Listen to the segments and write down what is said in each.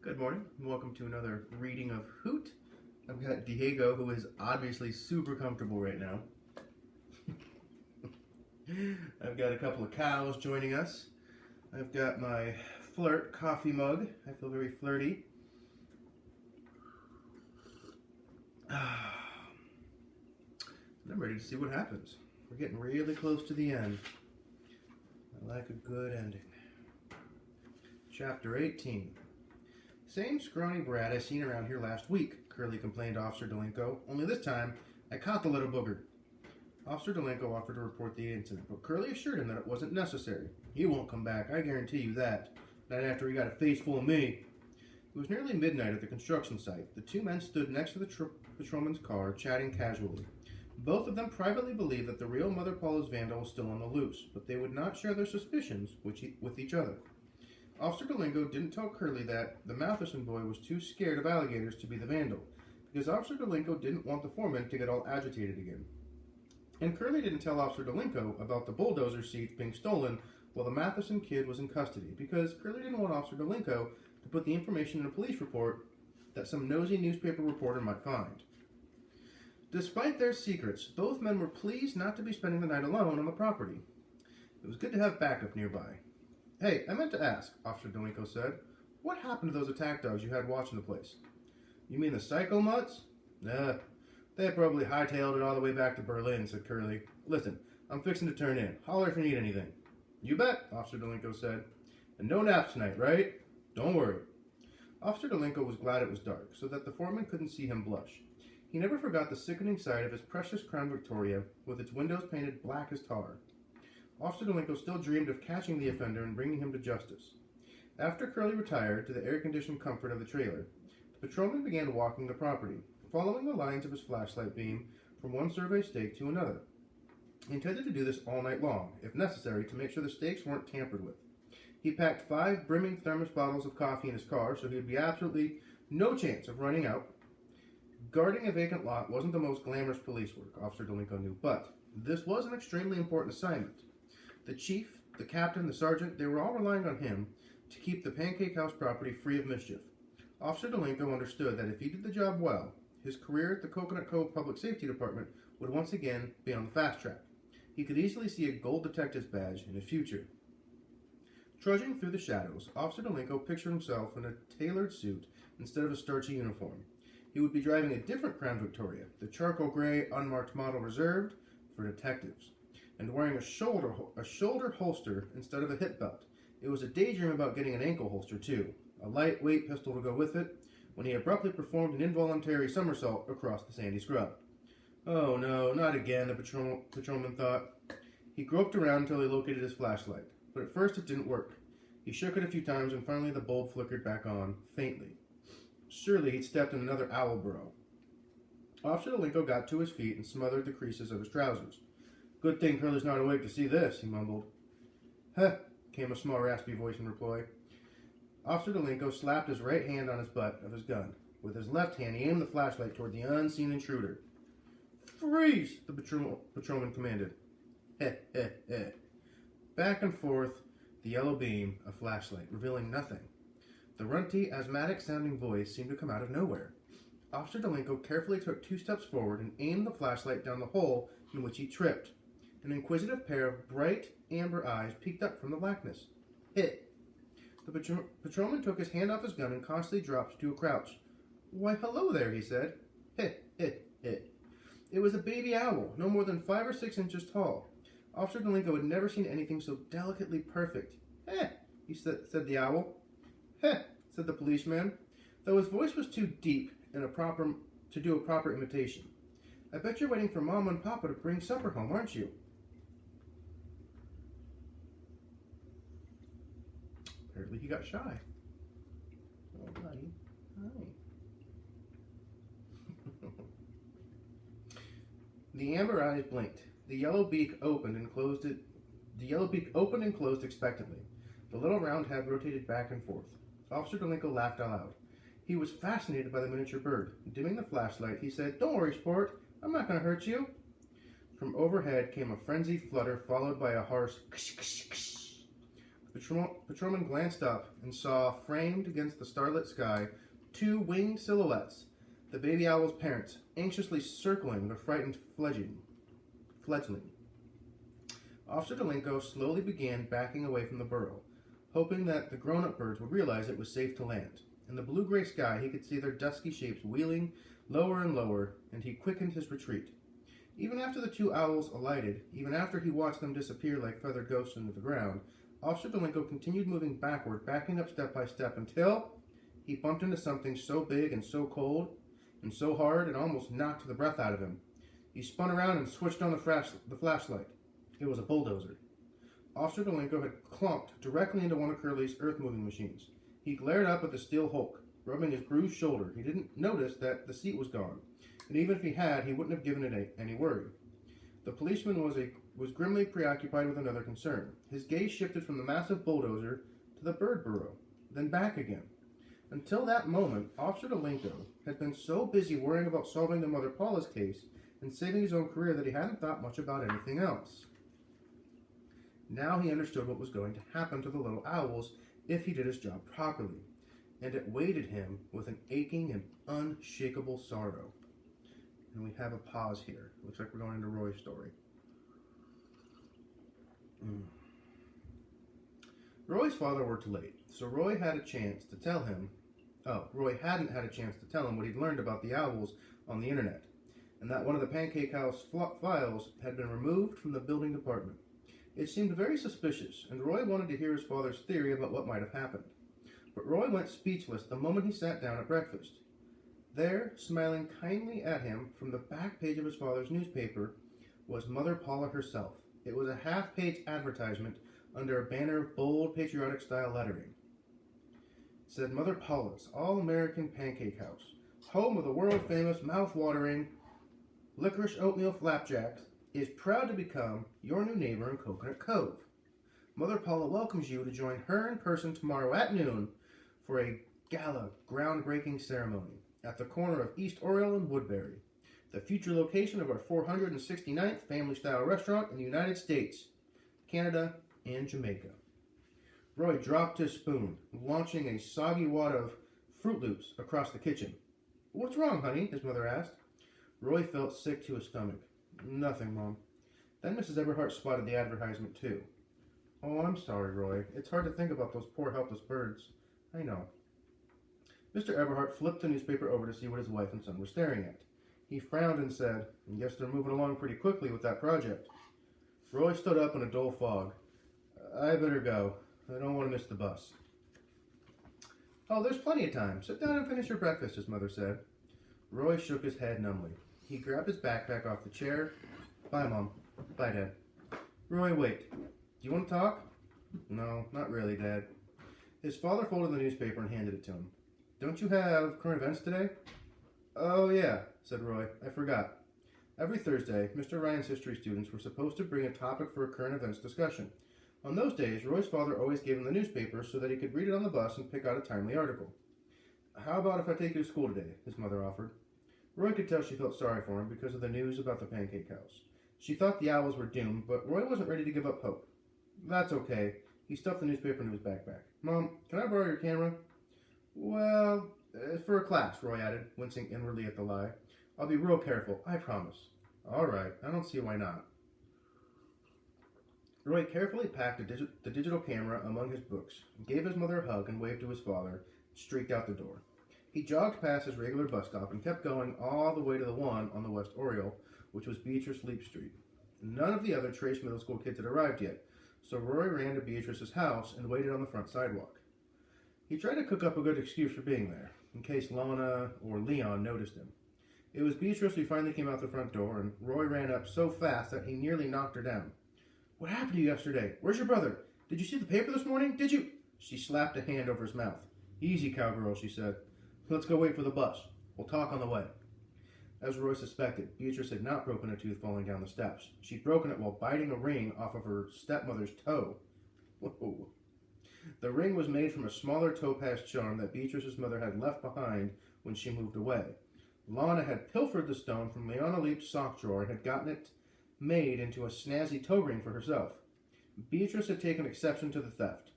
Good morning, and welcome to another reading of Hoot. I've got Diego, who is obviously super comfortable right now. I've got a couple of cows joining us. I've got my flirt coffee mug. I feel very flirty. I'm ready to see what happens. We're getting really close to the end. I like a good ending. Chapter 18. Same scrawny brat I seen around here last week, Curly complained to Officer Delinko, only this time I caught the little booger. Officer Delinko offered to report the incident, but Curly assured him that it wasn't necessary. He won't come back, I guarantee you that. Not after he got a face full of me. It was nearly midnight at the construction site. The two men stood next to the patrolman's car, chatting casually. Both of them privately believed that the real Mother Paula's vandal was still on the loose, but they would not share their suspicions with each other. Officer Delinko didn't tell Curly that the Matheson boy was too scared of alligators to be the vandal, because Officer Delinko didn't want the foreman to get all agitated again. And Curly didn't tell Officer Delinko about the bulldozer seats being stolen while the Matheson kid was in custody, because Curly didn't want Officer Delinko to put the information in a police report that some nosy newspaper reporter might find. Despite their secrets, both men were pleased not to be spending the night alone on the property. It was good to have backup nearby. Hey, I meant to ask, Officer Delinko said. What happened to those attack dogs you had watching the place? You mean the psycho mutts? Nah, they probably hightailed it all the way back to Berlin, said Curly. Listen, I'm fixing to turn in. Holler if you need anything. You bet, Officer Delinko said. And no naps tonight, right? Don't worry. Officer Delinko was glad it was dark, so that the foreman couldn't see him blush. He never forgot the sickening sight of his precious Crown Victoria, with its windows painted black as tar. Officer Delinko still dreamed of catching the offender and bringing him to justice. After Curly retired to the air-conditioned comfort of the trailer, the patrolman began walking the property, following the lines of his flashlight beam from one survey stake to another. He intended to do this all night long, if necessary, to make sure the stakes weren't tampered with. He packed 5 brimming thermos bottles of coffee in his car, so he would be absolutely no chance of running out. Guarding a vacant lot wasn't the most glamorous police work, Officer Delinko knew, but this was an extremely important assignment. The chief, the captain, the sergeant, they were all relying on him to keep the Pancake House property free of mischief. Officer Delinko understood that if he did the job well, his career at the Coconut Cove Public Safety Department would once again be on the fast track. He could easily see a gold detective's badge in his future. Trudging through the shadows, Officer Delinko pictured himself in a tailored suit instead of a starchy uniform. He would be driving a different Crown Victoria, the charcoal gray unmarked model reserved for detectives, and wearing a shoulder holster instead of a hip belt. It was a daydream about getting an ankle holster too, a lightweight pistol to go with it, when he abruptly performed an involuntary somersault across the sandy scrub. Oh no, not again, the patrolman thought. He groped around until he located his flashlight, but at first it didn't work. He shook it a few times and finally the bulb flickered back on, faintly. Surely he'd stepped in another owl burrow. Officer Delinko got to his feet and smothered the creases of his trousers. Good thing Curly's not awake to see this, he mumbled. Huh, came a small raspy voice in reply. Officer Delinko slapped his right hand on his butt of his gun. With his left hand, he aimed the flashlight toward the unseen intruder. Freeze! The patrolman commanded. Heh, heh, heh. Back and forth, the yellow beam, a flashlight, revealing nothing. The runty, asthmatic-sounding voice seemed to come out of nowhere. Officer Delinko carefully took 2 steps forward and aimed the flashlight down the hole in which he tripped. An inquisitive pair of bright amber eyes peeked up from the blackness. Hit. The patrolman took his hand off his gun and cautiously dropped to a crouch. Why, hello there, he said. Hit, hit, hit. It was a baby owl, no more than 5 or 6 inches tall. Officer Delinko had never seen anything so delicately perfect. Heh, said the owl. Heh, said the policeman, though his voice was too deep and to do a proper imitation. I bet you're waiting for Mama and Papa to bring supper home, aren't you? Apparently he got shy. Oh, buddy. Hi. The amber eyes blinked. The yellow beak opened and closed expectantly. The little round head rotated back and forth. Officer Delinko laughed out loud. He was fascinated by the miniature bird. Dimming the flashlight, he said, Don't worry, sport. I'm not going to hurt you. From overhead came a frenzied flutter, followed by a harsh ksh, ksh, ksh. Patrolman glanced up and saw, framed against the starlit sky, two winged silhouettes, the baby owl's parents, anxiously circling the frightened fledgling. Officer Delinko slowly began backing away from the burrow, hoping that the grown-up birds would realize it was safe to land. In the blue-gray sky, he could see their dusky shapes wheeling lower and lower, and he quickened his retreat. Even after the two owls alighted, even after he watched them disappear like feathered ghosts into the ground, Officer Delinko continued moving backward, backing up step by step, until he bumped into something so big and so cold and so hard it almost knocked the breath out of him. He spun around and switched on the flashlight. It was a bulldozer. Officer Delinko had clumped directly into one of Curly's earth-moving machines. He glared up at the steel hulk, rubbing his bruised shoulder. He didn't notice that the seat was gone, and even if he had, he wouldn't have given it any worry. The policeman was grimly preoccupied with another concern. His gaze shifted from the massive bulldozer to the bird burrow, then back again. Until that moment, Officer Delinko had been so busy worrying about solving the Mother Paula's case and saving his own career that he hadn't thought much about anything else. Now he understood what was going to happen to the little owls if he did his job properly, and it weighted him with an aching and unshakable sorrow. And we have a pause here. Looks like we're going into Roy's story. Roy's father worked late, so Roy hadn't had a chance to tell him what he'd learned about the owls on the internet, and that one of the Pancake House files had been removed from the building department. It seemed very suspicious, and Roy wanted to hear his father's theory about what might have happened. But Roy went speechless the moment he sat down at breakfast. There, smiling kindly at him from the back page of his father's newspaper, was Mother Paula herself. It was a half-page advertisement under a banner of bold, patriotic-style lettering. It said, "Mother Paula's All-American Pancake House, home of the world-famous, mouth-watering licorice oatmeal flapjacks, is proud to become your new neighbor in Coconut Cove. Mother Paula welcomes you to join her in person tomorrow at noon for a gala groundbreaking ceremony at the corner of East Oriole and Woodbury, the future location of our 469th family-style restaurant in the United States, Canada, and Jamaica." Roy dropped his spoon, launching a soggy wad of Fruit Loops across the kitchen. "What's wrong, honey?" his mother asked. Roy felt sick to his stomach. "Nothing, Mom." Then Mrs. Eberhardt spotted the advertisement, too. "Oh, I'm sorry, Roy. It's hard to think about those poor, helpless birds." "I know." Mr. Eberhardt flipped the newspaper over to see what his wife and son were staring at. He frowned and said, "I guess they're moving along pretty quickly with that project." Roy stood up in a dull fog. "I better go. I don't want to miss the bus." "Oh, there's plenty of time. Sit down and finish your breakfast," his mother said. Roy shook his head numbly. He grabbed his backpack off the chair. "Bye, Mom." "Bye, Dad." "Roy, wait. Do you want to talk?" "No, not really, Dad." His father folded the newspaper and handed it to him. "Don't you have current events today?" "Oh, yeah," said Roy. "I forgot." Every Thursday, Mr. Ryan's history students were supposed to bring a topic for a current events discussion. On those days, Roy's father always gave him the newspaper so that he could read it on the bus and pick out a timely article. "How about if I take you to school today?" his mother offered. Roy could tell she felt sorry for him because of the news about the Pancake House. She thought the owls were doomed, but Roy wasn't ready to give up hope. "That's okay." He stuffed the newspaper into his backpack. "Mom, can I borrow your camera?" "Well, for a class," Roy added, wincing inwardly at the lie. "I'll be real careful, I promise." "All right, I don't see why not." Roy carefully packed the digital camera among his books, gave his mother a hug and waved to his father, and streaked out the door. He jogged past his regular bus stop and kept going all the way to the one on the West Oriole, which was Beatrice Leap Street. None of the other Trace Middle School kids had arrived yet, so Roy ran to Beatrice's house and waited on the front sidewalk. He tried to cook up a good excuse for being there, in case Lana or Leon noticed him. It was Beatrice who finally came out the front door, and Roy ran up so fast that he nearly knocked her down. "What happened to you yesterday? Where's your brother? Did you see the paper this morning? Did you?" She slapped a hand over his mouth. "Easy, cowgirl," she said. "Let's go wait for the bus. We'll talk on the way." As Roy suspected, Beatrice had not broken a tooth falling down the steps. She'd broken it while biting a ring off of her stepmother's toe. Whoa. The ring was made from a smaller topaz charm that Beatrice's mother had left behind when she moved away. Lana had pilfered the stone from Leona Leap's sock drawer and had gotten it made into a snazzy toe ring for herself. Beatrice had taken exception to the theft.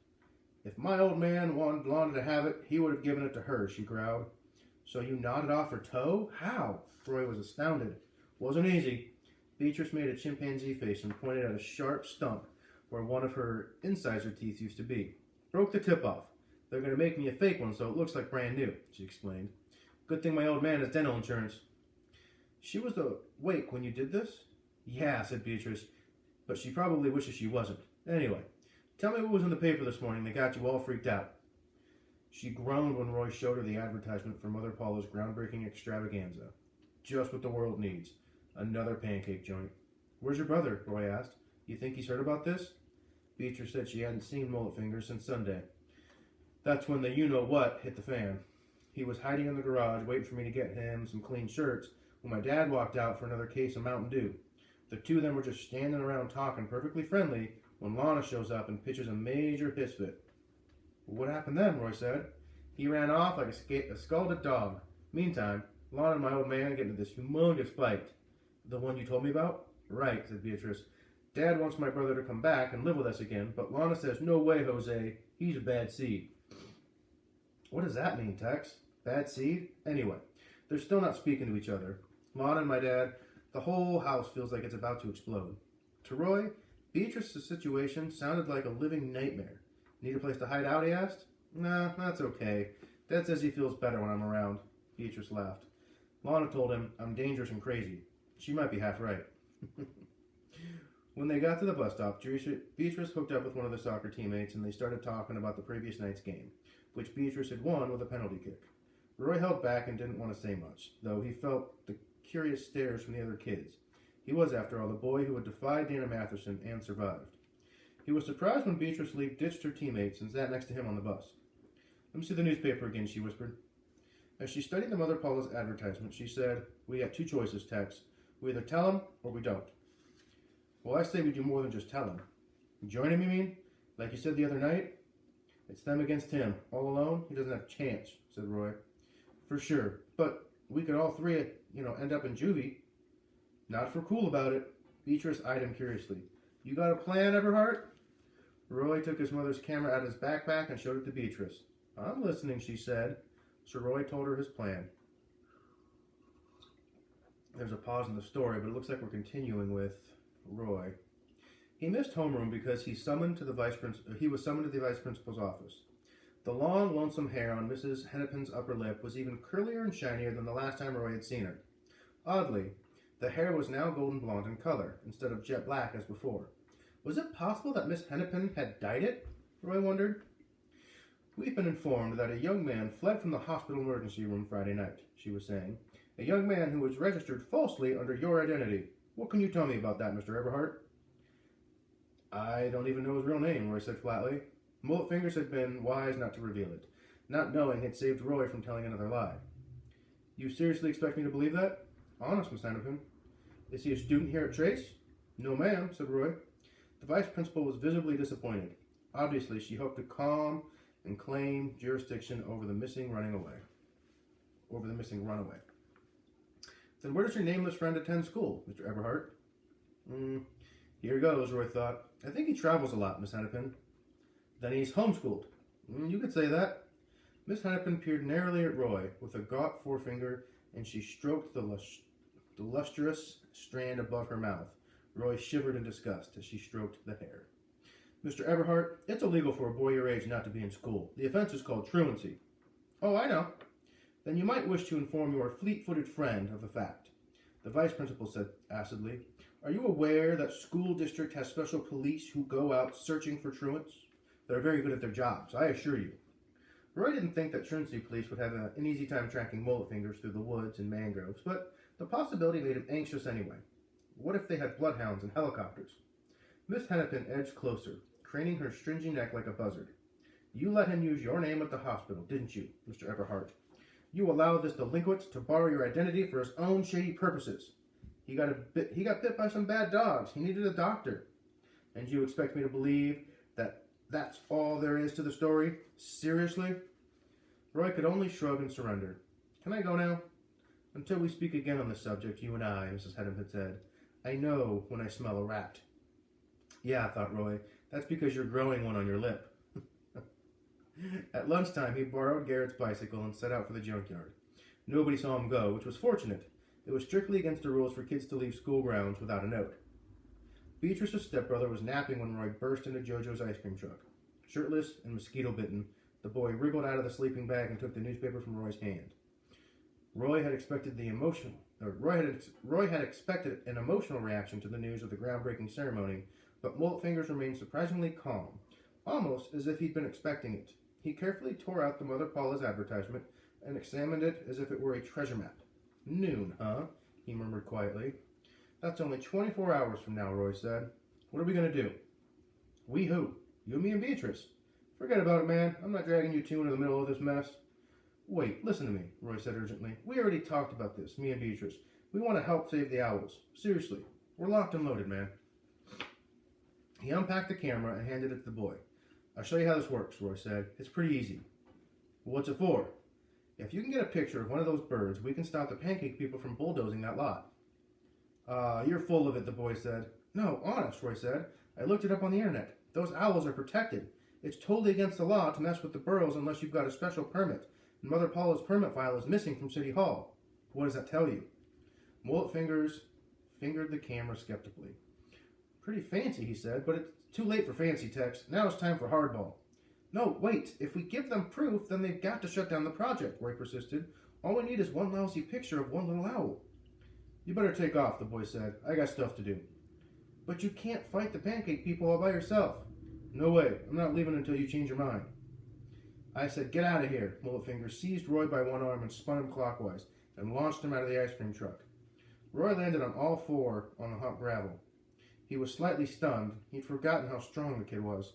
If my old man wanted to have it, he would have given it to her, she growled. So you nodded off her toe? How? Roy was astounded. Wasn't easy. Beatrice made a chimpanzee face and pointed at a sharp stump where one of her incisor teeth used to be. Broke the tip off. They're going to make me a fake one so it looks like brand new, she explained. Good thing my old man has dental insurance. She was awake when you did this? Yeah, said Beatrice, but she probably wishes she wasn't. Anyway, tell me what was in the paper this morning that got you all freaked out. She groaned when Roy showed her the advertisement for Mother Paula's groundbreaking extravaganza. Just what the world needs. Another pancake joint. Where's your brother? Roy asked. You think he's heard about this? Beatrice said she hadn't seen Mullet Fingers since Sunday. That's when the you-know-what hit the fan. He was hiding in the garage waiting for me to get him some clean shirts when my dad walked out for another case of Mountain Dew. The two of them were just standing around talking perfectly friendly when Lana shows up and pitches a major hiss fit. What happened then? Roy said. He ran off like a scalded dog. Meantime, Lana and my old man get into this humongous fight. The one you told me about? Right, said Beatrice. Dad wants my brother to come back and live with us again, but Lana says, no way, Jose. He's a bad seed. What does that mean, Tex? Bad seed? Anyway, they're still not speaking to each other. Lana and my dad, the whole house feels like it's about to explode. To Roy, Beatrice's situation sounded like a living nightmare. Need a place to hide out, he asked. Nah, that's okay. Dad says he feels better when I'm around. Beatrice laughed. Lana told him, I'm dangerous and crazy. She might be half right. When they got to the bus stop, Beatrice hooked up with one of the soccer teammates and they started talking about the previous night's game, which Beatrice had won with a penalty kick. Roy held back and didn't want to say much, though he felt the curious stares from the other kids. He was, after all, the boy who had defied Dana Matherson and survived. He was surprised when Beatrice Lee ditched her teammates and sat next to him on the bus. Let me see the newspaper again, she whispered. As she studied the Mother Paula's advertisement, she said, We got two choices, Tex. We either tell him or we don't. Well, I say we do more than just tell him. Join him, you mean? Like you said the other night? It's them against him. All alone? He doesn't have a chance, said Roy. For sure. But we could all three, end up in juvie. Not if we're cool about it. Beatrice eyed him curiously. You got a plan, Everhart? Roy took his mother's camera out of his backpack and showed it to Beatrice. I'm listening, she said. So Roy told her his plan. There's a pause in the story, but it looks like we're continuing with Roy. He missed homeroom because he was summoned to the vice principal's office. The long, lonesome hair on Mrs. Hennepin's upper lip was even curlier and shinier than the last time Roy had seen her. Oddly, the hair was now golden blonde in color, instead of jet black as before. Was it possible that Miss Hennepin had dyed it? Roy wondered. We've been informed that a young man fled from the hospital emergency room Friday night, she was saying. A young man who was registered falsely under your identity. What can you tell me about that, Mr. Everhart? I don't even know his real name, Roy said flatly. Mullet Fingers had been wise not to reveal it. Not knowing had saved Roy from telling another lie. You seriously expect me to believe that? Honest, Miss Hennepin. Is he a student here at Trace? No, ma'am, said Roy. The vice principal was visibly disappointed. Obviously, she hoped to calm and claim jurisdiction over the missing runaway. Then where does your nameless friend attend school, Mr. Everhart? Here goes, Roy thought. I think he travels a lot, Miss Hennepin. Then he's homeschooled. You could say that. Miss Hennepin peered narrowly at Roy with a gaunt forefinger, and she stroked the lustrous strand above her mouth. Roy shivered in disgust as she stroked the hair. Mr. Everhart, it's illegal for a boy your age not to be in school. The offense is called truancy. Oh, I know. Then you might wish to inform your fleet-footed friend of the fact. The vice principal said acidly, Are you aware that school district has special police who go out searching for truants? They're very good at their jobs, I assure you. Roy didn't think that truancy police would have an easy time tracking Mullet Fingers through the woods and mangroves, but the possibility made him anxious anyway. What if they had bloodhounds and helicopters? Miss Hennepin edged closer, craning her stringy neck like a buzzard. You let him use your name at the hospital, didn't you, Mr. Everhart? You allowed this delinquent to borrow your identity for his own shady purposes. He got bit by some bad dogs. He needed a doctor. And you expect me to believe that that's all there is to the story? Seriously? Roy could only shrug and surrender. Can I go now? Until we speak again on the subject, you and I, Mrs. Hennepin said. I know when I smell a rat. Yeah, thought Roy. That's because you're growing one on your lip. At lunchtime, he borrowed Garrett's bicycle and set out for the junkyard. Nobody saw him go, which was fortunate. It was strictly against the rules for kids to leave school grounds without a note. Beatrice's stepbrother was napping when Roy burst into JoJo's ice cream truck. Shirtless and mosquito-bitten, the boy wriggled out of the sleeping bag and took the newspaper from Roy's hand. Roy had expected an emotional reaction to the news of the groundbreaking ceremony, but Mullet Fingers remained surprisingly calm, almost as if he'd been expecting it. He carefully tore out the Mother Paula's advertisement and examined it as if it were a treasure map. Noon, huh? He murmured quietly. That's only 24 hours from now, Roy said. What are we going to do? We who? You, me, and Beatrice. Forget about it, man. I'm not dragging you two into the middle of this mess. Wait, listen to me, Roy said urgently. We already talked about this, me and Beatrice. We want to help save the owls. Seriously. We're locked and loaded, man. He unpacked the camera and handed it to the boy. I'll show you how this works, Roy said. It's pretty easy. Well, what's it for? If you can get a picture of one of those birds, we can stop the pancake people from bulldozing that lot. You're full of it, the boy said. No, honest, Roy said. I looked it up on the internet. Those owls are protected. It's totally against the law to mess with the burrows unless you've got a special permit. And Mother Paula's permit file is missing from City Hall. What does that tell you? Mullet Fingers fingered the camera skeptically. Pretty fancy, he said, but it's too late for fancy text. Now it's time for hardball. No, wait. If we give them proof, then they've got to shut down the project, Roy persisted. All we need is one lousy picture of one little owl. You better take off, the boy said. I got stuff to do. But you can't fight the pancake people all by yourself. No way. I'm not leaving until you change your mind. I said, get out of here. Mullet Fingers seized Roy by one arm and spun him clockwise and launched him out of the ice cream truck. Roy landed on all four on the hot gravel. He was slightly stunned. He'd forgotten how strong the kid was.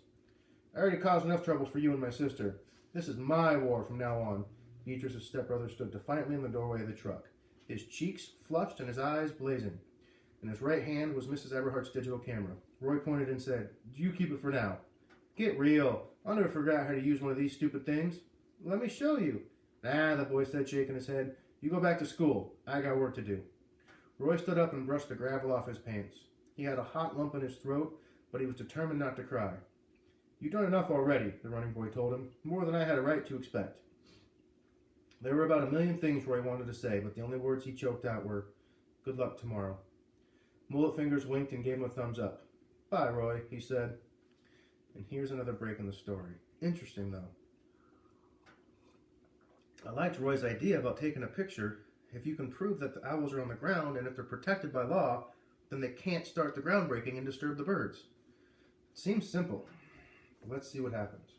I already caused enough trouble for you and my sister. This is my war from now on. Beatrice's stepbrother stood defiantly in the doorway of the truck, his cheeks flushed and his eyes blazing. In his right hand was Mrs. Eberhardt's digital camera. Roy pointed and said, you keep it for now. Get real. I'll never forget how to use one of these stupid things. Let me show you. Nah, the boy said, shaking his head. You go back to school. I got work to do. Roy stood up and brushed the gravel off his pants. He had a hot lump in his throat, but he was determined not to cry. You've done enough already, the running boy told him. More than I had a right to expect. There were about 1,000,000 things Roy wanted to say, but the only words he choked out were, good luck tomorrow. Mullet Fingers winked and gave him a thumbs up. Bye, Roy, he said. And here's another break in the story. Interesting, though. I liked Roy's idea about taking a picture. If you can prove that the owls are on the ground and if they're protected by law, then they can't start the groundbreaking and disturb the birds. It seems simple. But let's see what happens.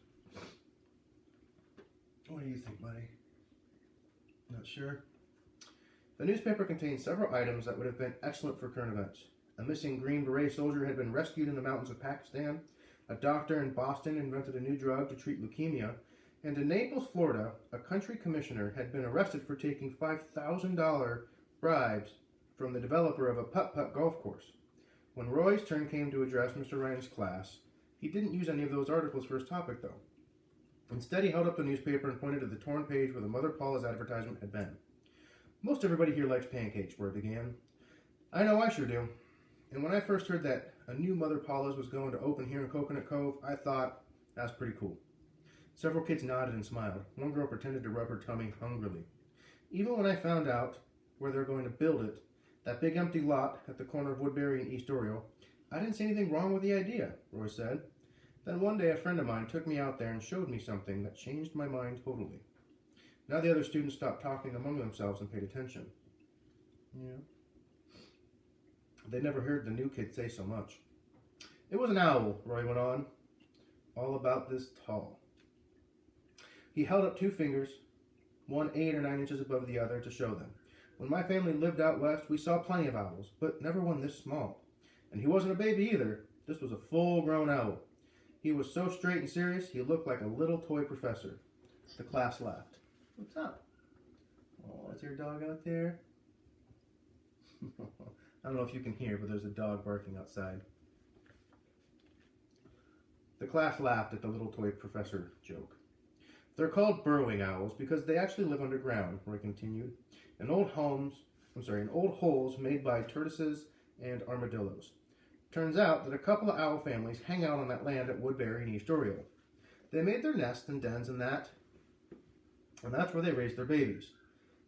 What do you think, buddy? Not sure? The newspaper contained several items that would have been excellent for current events. A missing Green Beret soldier had been rescued in the mountains of Pakistan. A doctor in Boston invented a new drug to treat leukemia. And in Naples, Florida, a country commissioner had been arrested for taking $5,000 bribes from the developer of a putt-putt golf course. When Roy's turn came to address Mr. Ryan's class, he didn't use any of those articles for his topic, though. Instead, he held up the newspaper and pointed to the torn page where the Mother Paula's advertisement had been. Most everybody here likes pancakes, Roy began. I know I sure do. And when I first heard that a new Mother Paula's was going to open here in Coconut Cove, I thought, that's pretty cool. Several kids nodded and smiled. One girl pretended to rub her tummy hungrily. Even when I found out where they're going to build it, that big empty lot at the corner of Woodbury and East Oriole, I didn't see anything wrong with the idea, Roy said. Then one day a friend of mine took me out there and showed me something that changed my mind totally. Now the other students stopped talking among themselves and paid attention. Yeah. They never heard the new kid say so much. It was an owl, Roy went on. All about this tall. He held up 2 fingers, one 8 or 9 inches above the other, to show them. When my family lived out west, we saw plenty of owls, but never one this small. And he wasn't a baby either. This was a full-grown owl. He was so straight and serious, he looked like a little toy professor. The class laughed. What's up? Oh, is there a dog out there? I don't know if you can hear, but there's a dog barking outside. The class laughed at the little toy professor joke. They're called burrowing owls because they actually live underground, Roy continued, in old holes made by tortoises and armadillos. Turns out that a couple of owl families hang out on that land at Woodbury and East Oriole. They made their nests and dens and that's where they raised their babies.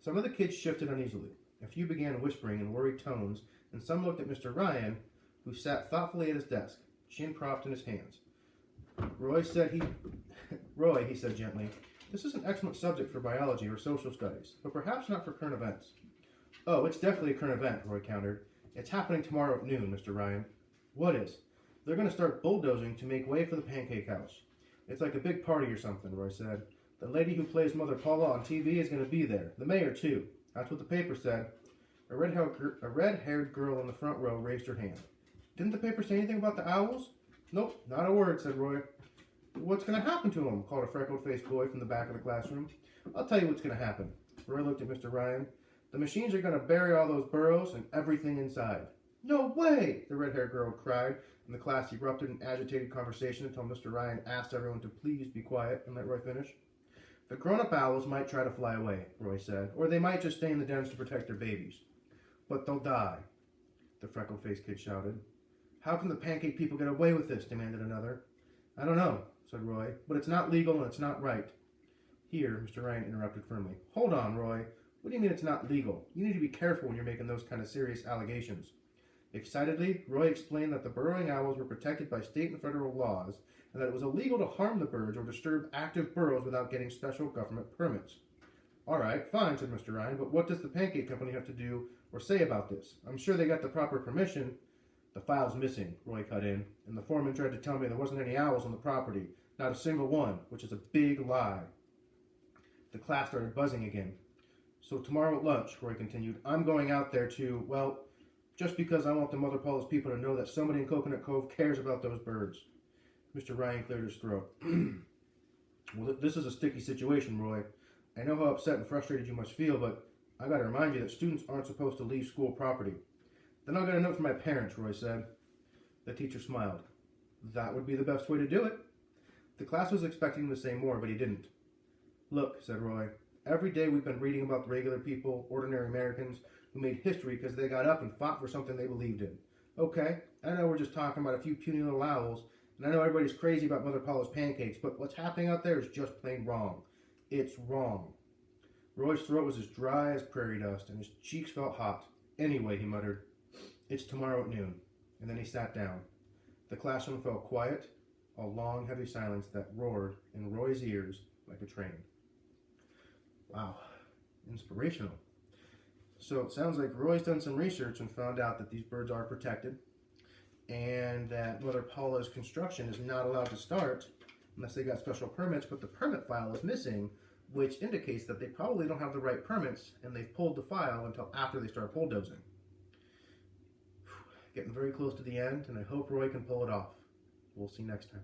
Some of the kids shifted uneasily. A few began whispering in worried tones, and some looked at Mr. Ryan, who sat thoughtfully at his desk, chin propped in his hands. Roy, he said gently, this is an excellent subject for biology or social studies, but perhaps not for current events. Oh, it's definitely a current event, Roy countered. It's happening tomorrow at noon, Mr. Ryan. What is? They're going to start bulldozing to make way for the pancake house. It's like a big party or something, Roy said. The lady who plays Mother Paula on TV is going to be there. The mayor, too. That's what the paper said. A red-haired girl in the front row raised her hand. Didn't the paper say anything about the owls? Nope, not a word, said Roy. What's going to happen to them? Called a freckle-faced boy from the back of the classroom. I'll tell you what's going to happen. Roy looked at Mr. Ryan. The machines are going to bury all those burrows and everything inside. No way, the red-haired girl cried, and the class erupted in agitated conversation until Mr. Ryan asked everyone to please be quiet and let Roy finish. The grown-up owls might try to fly away, Roy said, or they might just stay in the dens to protect their babies. But they'll die, the freckle-faced kid shouted. How can the pancake people get away with this? Demanded another. I don't know, said Roy, but it's not legal and it's not right. Here, Mr. Ryan interrupted firmly. Hold on, Roy. What do you mean it's not legal? You need to be careful when you're making those kind of serious allegations. Excitedly, Roy explained that the burrowing owls were protected by state and federal laws, and that it was illegal to harm the birds or disturb active burrows without getting special government permits. All right, fine, said Mr. Ryan, but what does the pancake company have to do or say about this? I'm sure they got the proper permission. The file's missing, Roy cut in, and the foreman tried to tell me there wasn't any owls on the property, not a single one, which is a big lie. The class started buzzing again. So tomorrow at lunch, Roy continued, I'm going out there to, well, just because I want the Mother Paula's people to know that somebody in Coconut Cove cares about those birds. Mr. Ryan cleared his throat. Well, this is a sticky situation, Roy. I know how upset and frustrated you must feel, but I gotta remind you that students aren't supposed to leave school property. Then I'll get a note from my parents, Roy said. The teacher smiled. That would be the best way to do it. The class was expecting him to say more, but he didn't. Look, said Roy, every day we've been reading about the regular people, ordinary Americans, who made history because they got up and fought for something they believed in. Okay, I know we're just talking about a few puny little owls, and I know everybody's crazy about Mother Paula's pancakes, but what's happening out there is just plain wrong. It's wrong. Roy's throat was as dry as prairie dust, and his cheeks felt hot. Anyway, he muttered, it's tomorrow at noon. And then he sat down. The classroom fell quiet, a long, heavy silence that roared in Roy's ears like a train. Wow, inspirational. So it sounds like Roy's done some research and found out that these birds are protected and that Mother Paula's construction is not allowed to start unless they got special permits, but the permit file is missing, which indicates that they probably don't have the right permits and they've pulled the file until after they start bulldozing. Getting very close to the end, and I hope Roy can pull it off. We'll see next time.